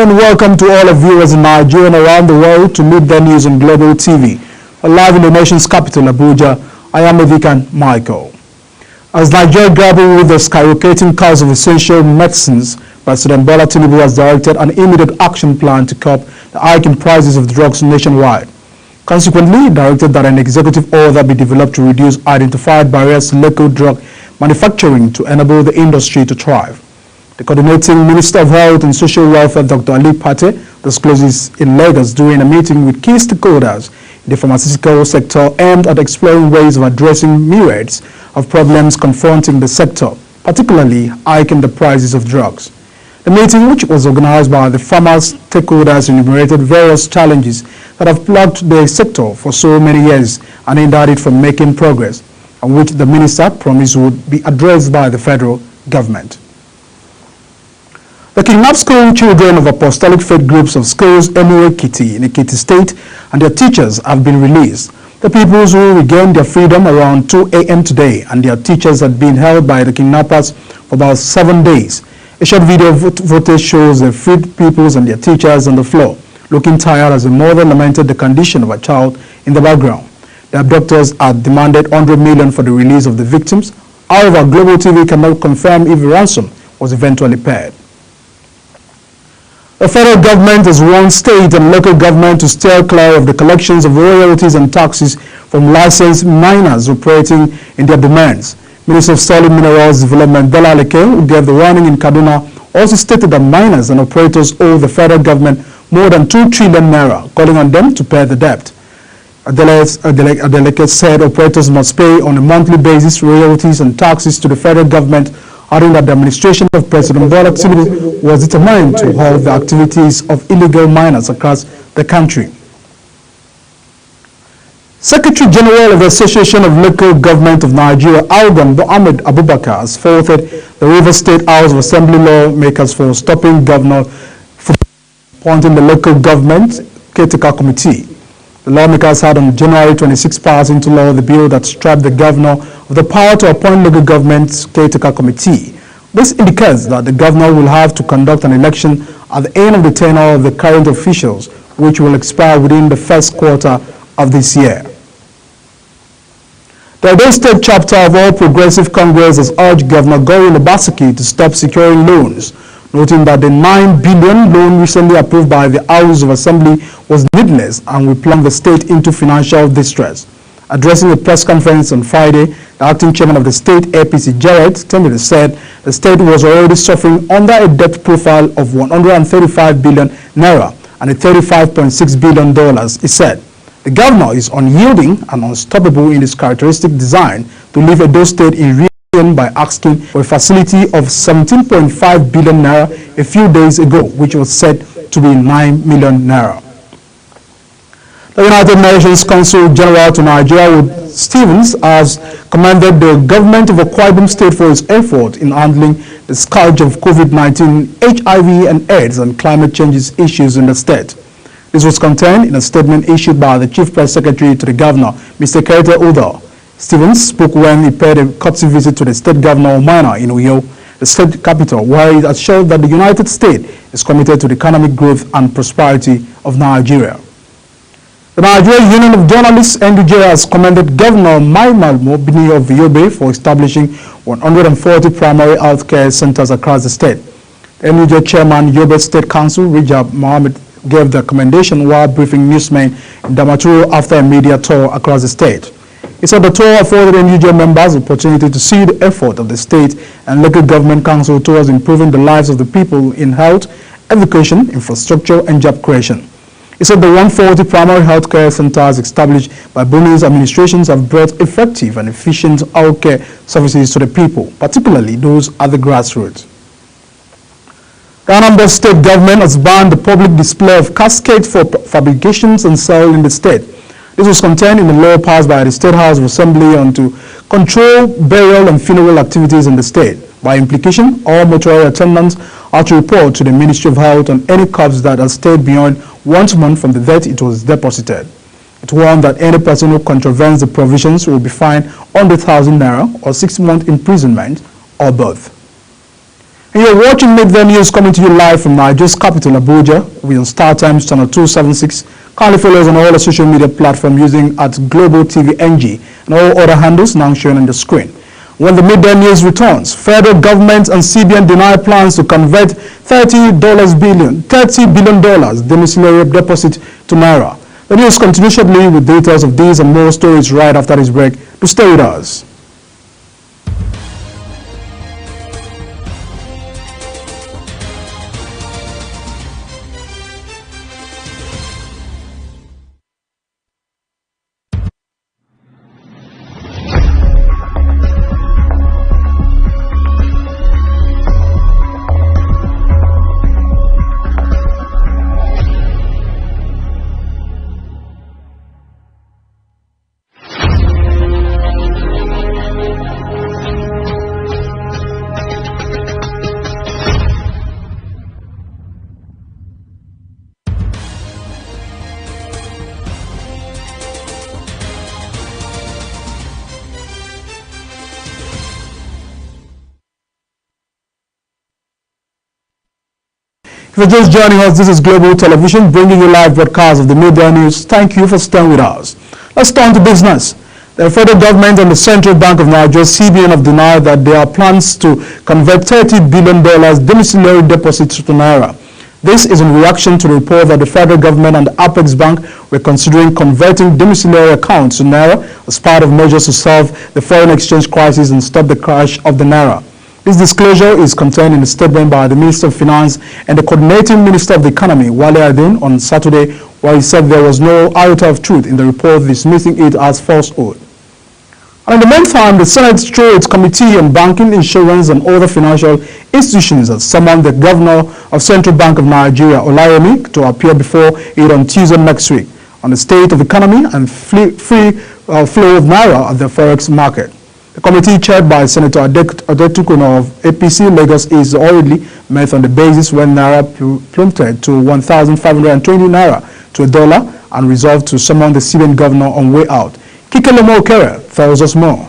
and welcome to all of viewers in Nigeria and around the world to meet the news on Global TV. We're live in the nation's capital, Abuja. I am Evikan Michael. As Nigeria grapples with the skyrocketing cost of essential medicines, President Bola Tinubu has directed an immediate action plan to curb the hike in prices of drugs nationwide. Consequently, he directed that an executive order be developed to reduce identified barriers to local drug manufacturing to enable the industry to thrive. The coordinating Minister of Health and Social Welfare, Dr. Ali Pate, discloses in Lagos during a meeting with key stakeholders in the pharmaceutical sector aimed at exploring ways of addressing myriads of problems confronting the sector, particularly hiking the prices of drugs. The meeting, which was organized by the farmers stakeholders, enumerated various challenges that have plagued the sector for so many years and hindered it from making progress, and which the minister promised would be addressed by the federal government. The kidnapped school children of apostolic faith groups of schools Emu-Ekiti in Ekiti State and their teachers have been released. The pupils who regained their freedom around 2 a.m. today, and their teachers had been held by the kidnappers for about 7 days. A short video footage shows the freed pupils and their teachers on the floor, looking tired as a mother lamented the condition of a child in the background. The abductors had demanded 100 million for the release of the victims. However, Global TV cannot confirm if the ransom was eventually paid. The federal government has warned state and local government to steer clear of the collections of royalties and taxes from licensed miners operating in their domains. Minister of Solid Minerals Development Bella Aleke, who gave the warning in Kaduna, also stated that miners and operators owe the federal government more than 2 trillion naira, calling on them to pay the debt. Adeleke said operators must pay on a monthly basis royalties and taxes to the federal government, adding that the administration of President Bola Tinubu was determined to halt the activities of illegal miners across the country. Secretary General of the Association of Local Government of Nigeria, Algan Mohammed Abubakar, has faulted the Rivers State House of Assembly lawmakers for stopping governor from appointing the local government caretaker committee. The lawmakers had on January 26 passed into law the bill that stripped the governor of the power to appoint local government caretaker committee. This indicates that the governor will have to conduct an election at the end of the tenure of the current officials, which will expire within the first quarter of this year. The Edo State chapter of All Progressive Congress has urged Governor Gowon Obaseki to stop securing loans, noting that the 9 billion loan recently approved by the House of Assembly was needless and will plunge the state into financial distress. Addressing a press conference on Friday, the acting chairman of the state, APC Jared Temile, said the state was already suffering under a debt profile of 135 billion naira and a $35.6 billion, he said. The governor is unyielding and unstoppable in his characteristic design to leave Edo State in ruin by asking for a facility of 17.5 billion naira a few days ago, which was said to be 9 million naira. The United Nations Consul General to Nigeria, Wood Stevens, has commended the government of Akwa Ibom State for its effort in handling the scourge of COVID-19, HIV and AIDS and climate change issues in the state. This was contained in a statement issued by the Chief Press Secretary to the Governor, Mr. Kerete Udo. Stevens spoke when he paid a courtesy visit to the State Governor Omana in Uyo, the state capital, where he assured that the United States is committed to the economic growth and prosperity of Nigeria. The Nigerian Union of Journalists, NUJ, has commended Governor Maimalmo Bini of Yobe for establishing 140 primary health care centers across the state. The NUJ chairman, Yobe State Council, Rijab Mohammed, gave the commendation while briefing newsmen in Damaturu after a media tour across the state. He said the tour afforded NUJ members the opportunity to see the effort of the state and local government council towards improving the lives of the people in health, education, infrastructure, and job creation. He said the 140 primary health care centers established by Buni's administrations have brought effective and efficient health care services to the people, particularly those at the grassroots. The Anambra State government has banned the public display of caskets for fabrications and sale in the state. This was contained in the law passed by the State House of Assembly on to control burial and funeral activities in the state. By implication, all mortuary attendants are to report to the Ministry of Health on any corpse that has stayed beyond 1 month from the date it was deposited. It warned that any person who contravenes the provisions will be fined 100,000 naira or 6 months imprisonment or both. You're watching Midday News coming to you live from Nigeria's capital, Abuja. We're on Star Times channel 276. Kindly follow us on all the social media platforms using at Global TV NG and all other handles now shown on the screen. When the Midday News returns, federal government and CBN deny plans to convert $30 billion domiciliary deposit to Naira. The news continues shortly with details of these and more stories right after this break. To stay with us. If you're just joining us, this is Global Television bringing you live broadcasts of the Midday News. Thank you for staying with us. Let's turn to business. The federal government and the Central Bank of Nigeria, CBN, have denied that there are plans to convert $30 billion domiciliary deposits to Naira. This is in reaction to the report that the federal government and the Apex Bank were considering converting domiciliary accounts to Naira as part of measures to solve the foreign exchange crisis and stop the crash of the Naira. This disclosure is contained in a statement by the Minister of Finance and the Coordinating Minister of the Economy, Wale Adun, on Saturday, where he said there was no iota of truth in the report, dismissing it as falsehood. And in the meantime, the Senate, through its Committee on Banking, Insurance and Other Financial Institutions, has summoned the Governor of Central Bank of Nigeria, Olayemi, to appear before it on Tuesday next week on the state of the economy and free flow of Naira at the forex market. The committee, chaired by Senator Adetukuno of APC Lagos East, already met on the basis when Naira plummeted to 1,520 Naira to a dollar and resolved to summon the CBN governor on way out. Kikelemo Okere tells us more.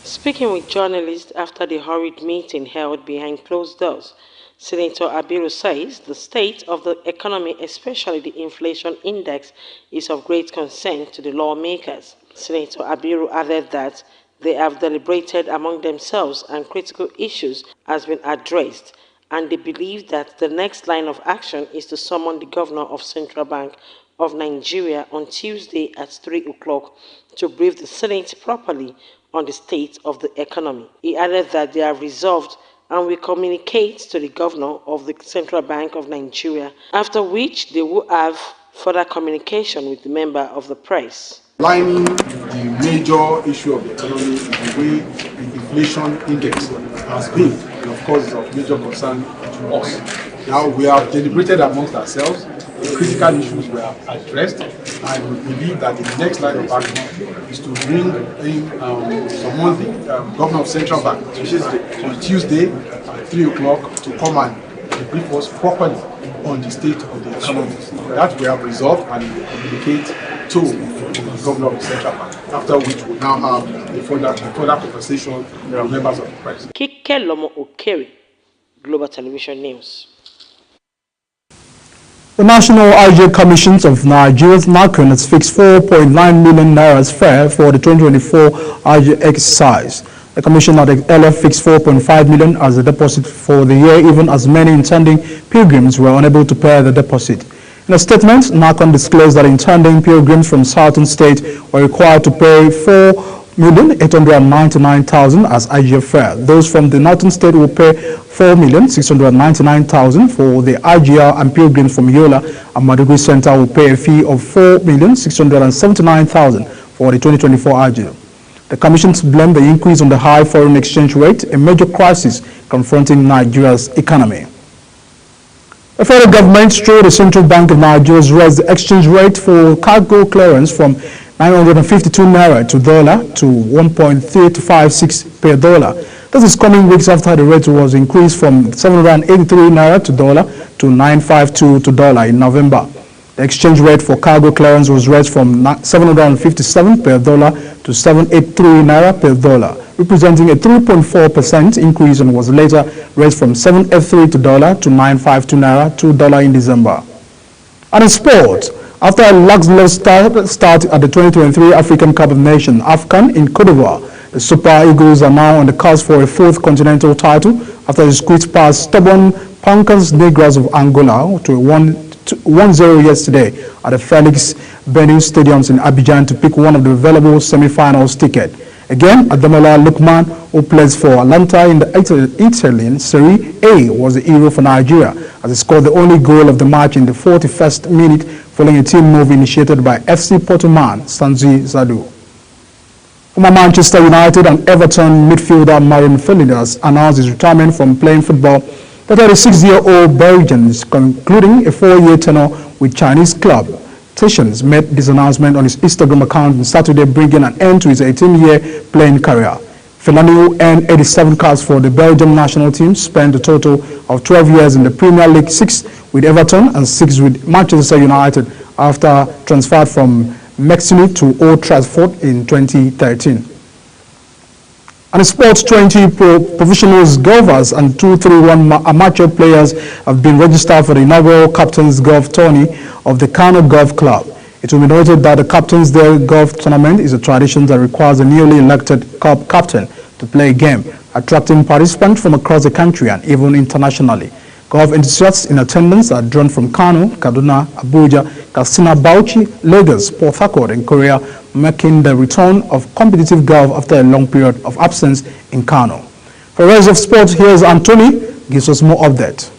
Speaking with journalists after the hurried meeting held behind closed doors, Senator Abiru says the state of the economy, especially the inflation index, is of great concern to the lawmakers. Senator Abiru added that they have deliberated among themselves and critical issues has been addressed, and they believe that the next line of action is to summon the Governor of Central Bank of Nigeria on Tuesday at 3 o'clock to brief the Senate properly on the state of the economy. He added that they are resolved and will communicate to the Governor of the Central Bank of Nigeria, after which they will have further communication with the member of the press. Lining the major issue of the economy is the way the inflation index has been, and of course it's of major concern to us. Now we have deliberated amongst ourselves, the critical issues were addressed, and we believe that the next line of action is to bring in someone, the Governor of Central Bank, on Tuesday at 3 o'clock to come and brief us properly on the state of the economy. That we have resolved and we communicate to the Governor of the Central Bank, after which we now have a further conversation with members of the press. Kikelemo Okere, Global Television News. The National IJ Commission of Nigeria's NACON has fixed 4.9 million Naira's fare for the 2024 IJ exercise. The Commission had earlier fixed 4.5 million as a deposit for the year, even as many intending pilgrims were unable to pay the deposit. In a statement, NACON disclosed that intending pilgrims from southern states were required to pay 4,899,000 as IGF fare. Those from the northern state will pay 4,699,000 for the IGR, and pilgrims from Yola and Maduguri Center will pay a fee of 4,679,000 for the 2024 IGR. The Commission blamed the increase on the high foreign exchange rate, a major crisis confronting Nigeria's economy. The federal government, through the Central Bank of Nigeria, has raised the exchange rate for cargo clearance from 952 Naira to dollar to 1.3256 per dollar. This is coming weeks after the rate was increased from 783 Naira to dollar to 952 to dollar in November. The exchange rate for cargo clearance was raised from 757 per dollar to 783 Naira per dollar, representing a 3.4% increase, and was later raised from 783 to dollar to 952 naira to dollar in December. And in sport, after a lackluster start at the 2023 African Cup of Nations (AFCON) in Cote d'Ivoire, the Super Eagles are now on the cusp for a fourth continental title after they squeezed past stubborn Pancas Negras of Angola to a 1-0 yesterday at the Felix Benin Stadiums in Abidjan to pick one of the available semi-finals ticket. Again, Ademola Lookman, who plays for Atalanta in the Italian Serie A, was the hero for Nigeria as he scored the only goal of the match in the 41st minute following a team move initiated by FC Porto man Sanzi Zadu. Former Manchester United and Everton midfielder Marion Fernandes announced his retirement from playing football. The 36-year-old Belgian is concluding a 4-year tenure with Chinese club. Titians made this announcement on his Instagram account on Saturday, bringing an end to his 18-year playing career. Fernandes earned 87 caps for the Belgian national team, spent a total of 12 years in the Premier League, 6 with Everton and 6 with Manchester United after transferred from Mexini to Old Trafford in 2013. And in sports, 20 professionals, golfers and 231 amateur players have been registered for the inaugural Captain's Golf Tourney of the Kano Golf Club. It will be noted that the Captain's Day Golf Tournament is a tradition that requires a newly elected club captain to play a game, attracting participants from across the country and even internationally. Golf enthusiasts in attendance are drawn from Kano, Kaduna, Abuja, Katsina, Bauchi, Lagos, Port Harcourt and Korea, making the return of competitive golf after a long period of absence in Kano. For the rest of sports, here's Anthony, gives us more update.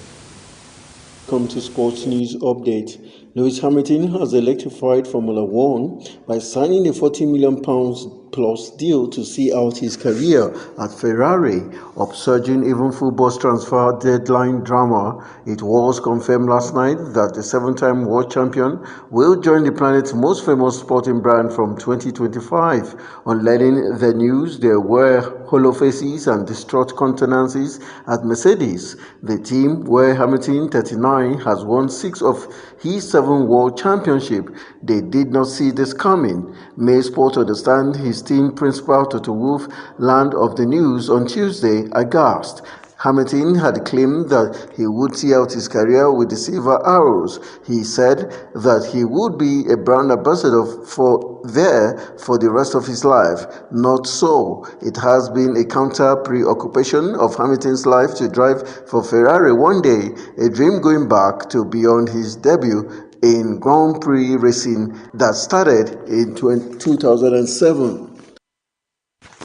Welcome to Sports News Update. Lewis Hamilton has electrified Formula One by signing a £40 million plus deal to see out his career at Ferrari, upsurging even football's transfer deadline drama. It was confirmed last night that the 7-time world champion will join the planet's most famous sporting brand from 2025. On learning the news, there were hollow faces and distraught countenances at Mercedes, the team where Hamilton, 39, has won 6 of his 7 world championships. They did not see this coming. May Sport understand his team principal Toto Wolff learned of the news on Tuesday, aghast. Hamilton had claimed that he would see out his career with the Silver Arrows. He said that he would be a brand ambassador for the rest of his life. Not so. It has been a counter preoccupation of Hamilton's life to drive for Ferrari one day, a dream going back to beyond his debut in Grand Prix racing that started in 2007.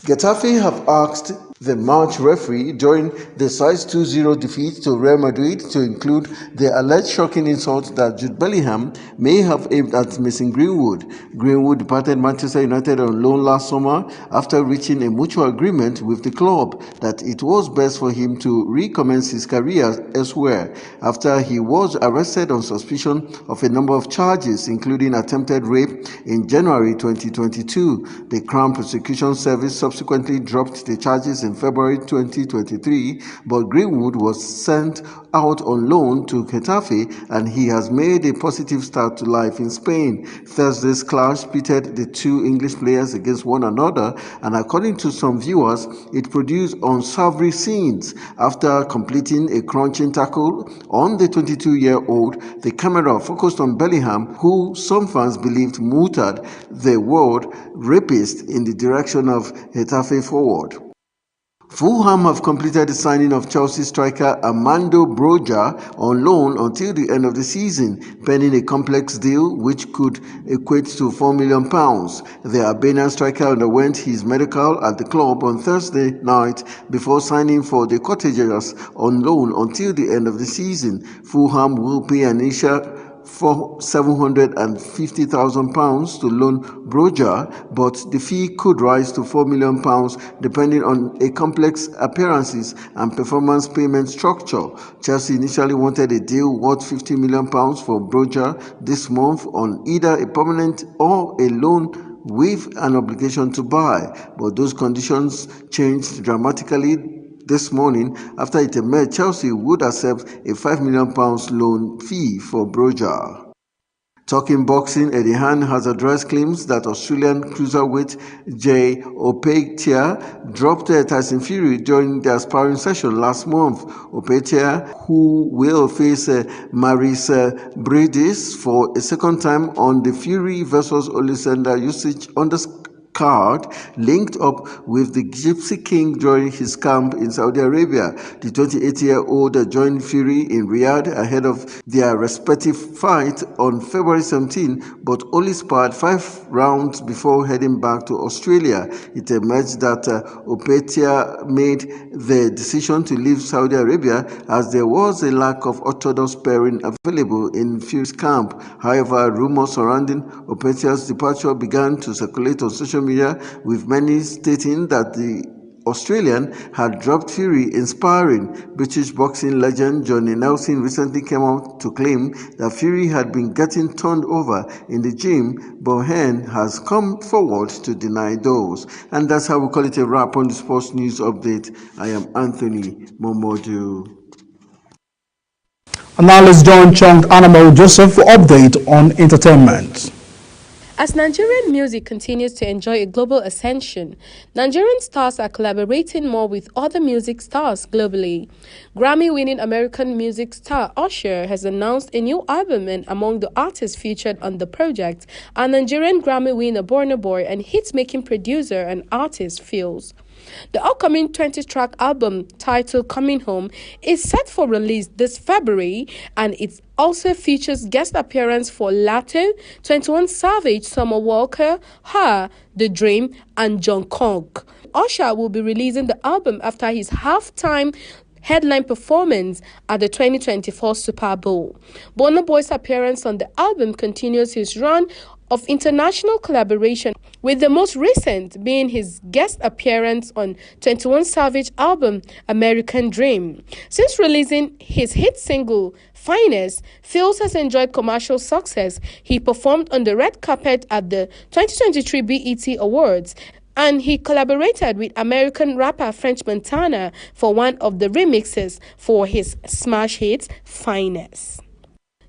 Getafe have asked the match referee during the 2-0 defeat to Real Madrid to include the alleged shocking insult that Jude Bellingham may have aimed at Mason Greenwood. Greenwood departed Manchester United on loan last summer after reaching a mutual agreement with the club that it was best for him to recommence his career elsewhere after he was arrested on suspicion of a number of charges, including attempted rape in January 2022. The Crown Prosecution Service subsequently dropped the charges in February 2023, but Greenwood was sent out on loan to Getafe and he has made a positive start to life in Spain. Thursday's clash pitted the two English players against one another, and according to some viewers, it produced unsavory scenes. After completing a crunching tackle on the 22-year-old, the camera focused on Bellingham, who some fans believed muttered the word rapist in the direction of Getafe forward. Fulham have completed the signing of Chelsea striker Armando Broja on loan until the end of the season, pending a complex deal which could equate to £4 million. The Albanian striker underwent his medical at the club on Thursday night before signing for the Cottagers on loan until the end of the season. Fulham will pay an initial for £750,000 to loan Broja, but the fee could rise to £4 million depending on a complex appearances and performance payment structure. Chelsea initially wanted a deal worth £50 million for Broja this month on either a permanent or a loan with an obligation to buy, but those conditions changed dramatically this morning after it emerged Chelsea would accept a £5 million loan fee for Broja. Talking boxing, Eddie Hearn has addressed claims that Australian cruiserweight Jay Opetaia dropped Tyson Fury during their sparring session last month. Opetaia, who will face Maurice Bridges for a second time on the Fury vs. Alexander Usyk card, linked up with the Gypsy King during his camp in Saudi Arabia. The 28-year-old joined Fury in Riyadh ahead of their respective fight on February 17, but only sparred 5 rounds before heading back to Australia. It emerged that Opetaia made the decision to leave Saudi Arabia as there was a lack of orthodox sparring available in Fury's camp. However, rumors surrounding Opetaia's departure began to circulate on social media, with many stating that the Australian had dropped Fury in sparring. British boxing legend Johnny Nelson recently came out to claim that Fury had been getting turned over in the gym, but Hearn has come forward to deny those. And that's how we call it a wrap on the Sports News Update. I am Anthony Momodu. And now let's join Chong Anamo Joseph for update on entertainment. As Nigerian music continues to enjoy a global ascension, Nigerian stars are collaborating more with other music stars globally. Grammy-winning American music star Usher has announced a new album, and among the artists featured on the project are Nigerian Grammy winner Burna Boy and hit-making producer and artist Fields. The upcoming 20-track album, titled Coming Home, is set for release this February, and it also features guest appearance for Latto, 21 Savage, Summer Walker, Her, The Dream, and John Kong. Usher will be releasing the album after his halftime headline performance at the 2024 Super Bowl. Burna Boy's appearance on the album continues his run of international collaboration, with the most recent being his guest appearance on 21 Savage album American Dream. Since releasing his hit single Finest, Fields has enjoyed commercial success. He performed on the red carpet at the 2023 BET Awards, and he collaborated with American rapper French Montana for one of the remixes for his smash hit Finest.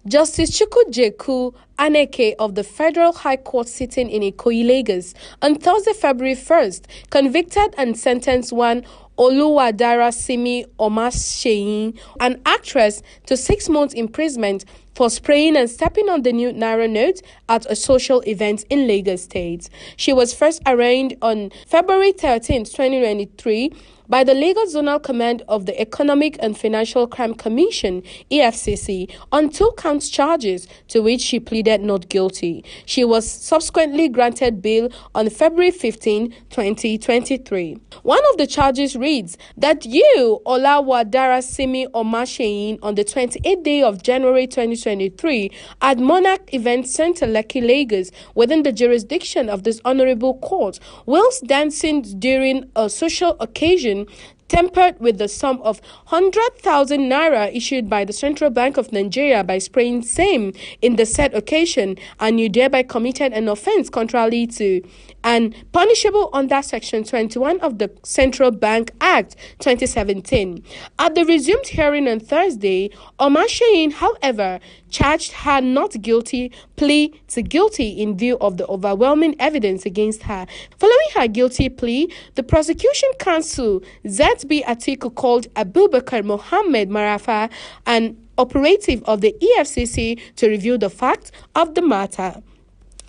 Justice Chukwujeku Aneke of the Federal High Court sitting in Ikoyi, Lagos, on Thursday, February 1st, convicted and sentenced one Oluwadarasimi Omaseyin, an actress, to 6 months imprisonment for spraying and stepping on the new Naira note at a social event in Lagos State. She was first arraigned on February 13, 2023, by the Lagos Zonal Command of the Economic and Financial Crime Commission, EFCC, on 2 counts charges, to which she pleaded not guilty. She was subsequently granted bail on February 15, 2023. One of the charges reads that you, Olawadarasimi Omaseyin, on the 28th day of January 2023, at Monarch Event Center, Lekki, Lagos, within the jurisdiction of this honorable court, whilst dancing during a social occasion, tempered with the sum of 100,000 naira issued by the Central Bank of Nigeria by spraying same in the said occasion, and you thereby committed an offense contrary to and punishable under Section 21 of the Central Bank Act 2017. At the resumed hearing on Thursday, Omaseyin, however, charged her not guilty plea to guilty in view of the overwhelming evidence against her. Following her guilty plea, the prosecution counsel ZB Atiku called Abubakar Mohammed Marafa, an operative of the EFCC, to review the facts of the matter.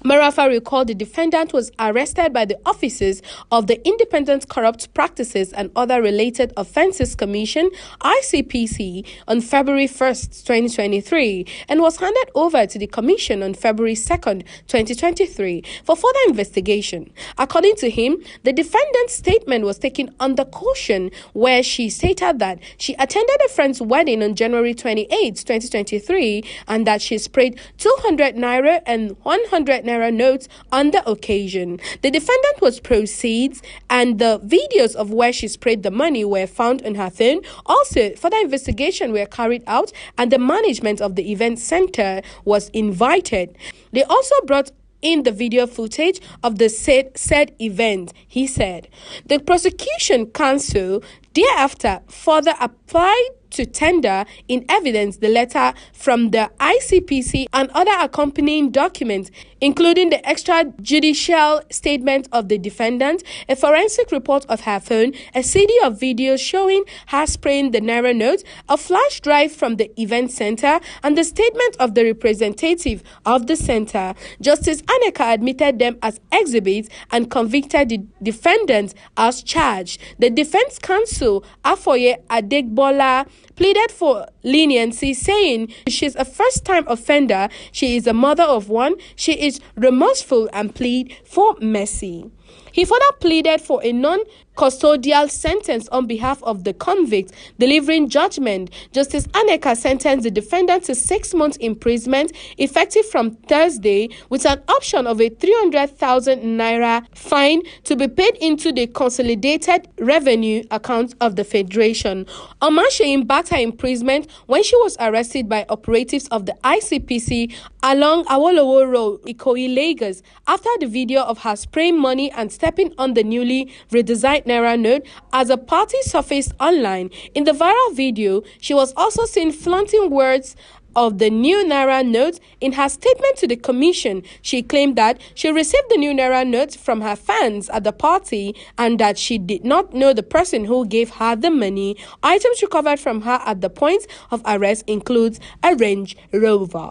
Marafa recalled the defendant was arrested by the officers of the Independent Corrupt Practices and Other Related Offences Commission, ICPC, on February 1st, 2023, and was handed over to the Commission on February 2nd, 2023, for further investigation. According to him, the defendant's statement was taken under caution, where she stated that she attended a friend's wedding on January 28, 2023, and that she sprayed 200 naira and 100 naira notes on the occasion. The defendant was proceeds, and the videos of where she sprayed the money were found on her phone. Also, further investigation were carried out, and the management of the event center was invited. They also brought in the video footage of the said event, he said. The prosecution counsel Thereafter, further applied to tender in evidence the letter from the ICPC and other accompanying documents, including the extrajudicial statement of the defendant, a forensic report of her phone, a CD of videos showing her spraying the Naira note, a flash drive from the event center, and the statement of the representative of the center. Justice Aneka admitted them as exhibits and convicted the defendant as charged. The defense counsel, Afoye Adegbola, pleaded for leniency, saying she's a first-time offender, she is a mother of one, she is remorseful, and plead for mercy. He further pleaded for a non-custodial sentence on behalf of the convict, delivering judgment. Justice Aneka sentenced the defendant to 6 months imprisonment, effective from Thursday, with an option of a 300,000 naira fine to be paid into the consolidated revenue account of the Federation. Omasheyin backed her imprisonment when she was arrested by operatives of the ICPC along Awolowo Road, Ikoyi, Lagos, after the video of her spraying money and stepping on the newly redesigned Naira note as a party surfaced online. In the viral video, she was also seen flaunting words of the new Naira note. In her statement to the commission, she claimed that she received the new Naira note from her fans at the party and that she did not know the person who gave her the money. Items recovered from her at the point of arrest includes a Range Rover.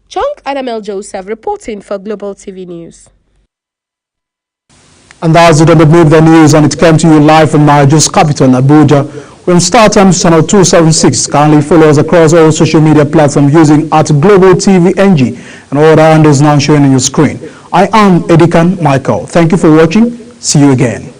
Chunk Adamel Joseph reporting for Global TV News. And that's it on the Move the News, and it came to you live from Niger's capital, Abuja. We're on StarTimes channel 276. Kindly follow us across all social media platforms using @Global TV NG and all the handles now showing on your screen. I am Edikan Michael. Thank you for watching. See you again.